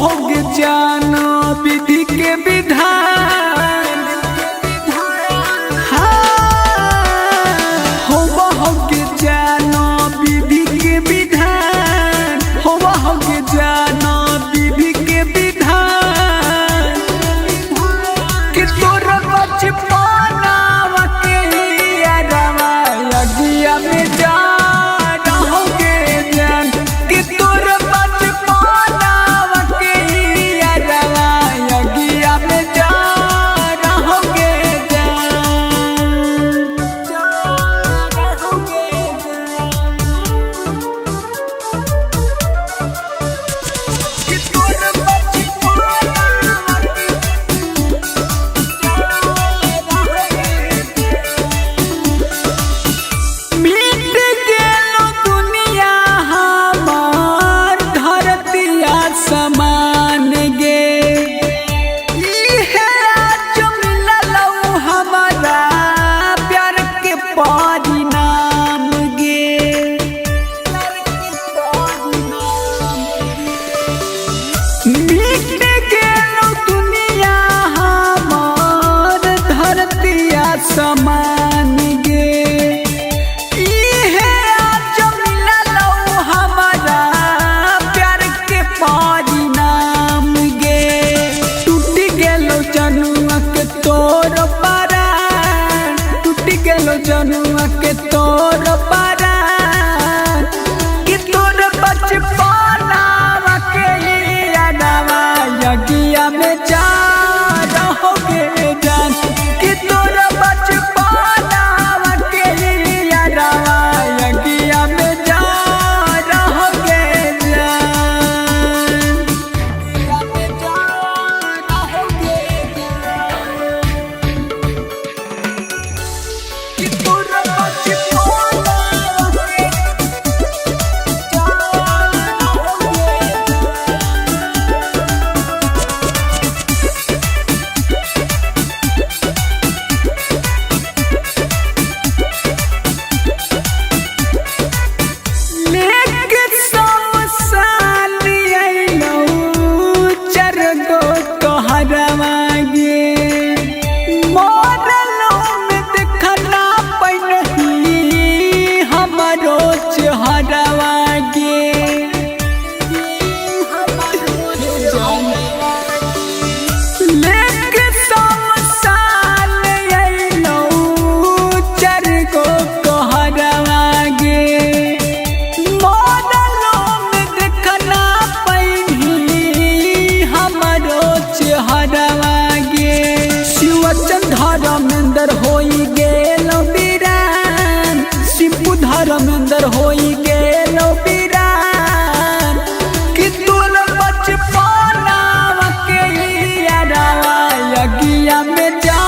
भोग जानो विधि के विधान, हो भोग जानो विधि के विधान, हो भोग जानो विधि के विधान। कि तोर बचपना के यादवा लगिया में जा रहोगे जान। कि तोर बचपना के यादवा लगिया में जा रहोगे जान, जा रहोगे जान। कि तोर बचपना मिट गेलो दुनिया हमार धरतिया समान गे। इहे आज मिललौ हमारा प्यार के परिणाम गे। मिट गेलो दुनिया हमार धरतिया समान गे। इहे आज मिललौ हमारा प्यार के परिणाम गे। टूट गेलो जनुआ के तोर परान, टूट गेलो जनुआ के तोर परान। कि तोर बचपना के यादवा यगिया में जा रहोगे जान। कि तोर बचपना के यादवा यगिया में जा रहोगे जान, यगिया में जा रहोगे जान। कि तोर बचपना के जा रहोगे लेके समसान अइलौ चार गो तोहरवा गे। मरलो में देखना पैनही हमरो चेहरवा गे। लेके समसान अइलौ चार गो तोहरवा गे। मरलो में देखना पैनही हमरो चेहरवा गे। शिवचन धर्मेंद्र होई गेलो वीरान, शिपू धर्मेंद्र होई गेलो वीरान। कि तोर बचपना के यादवा यगिया में जा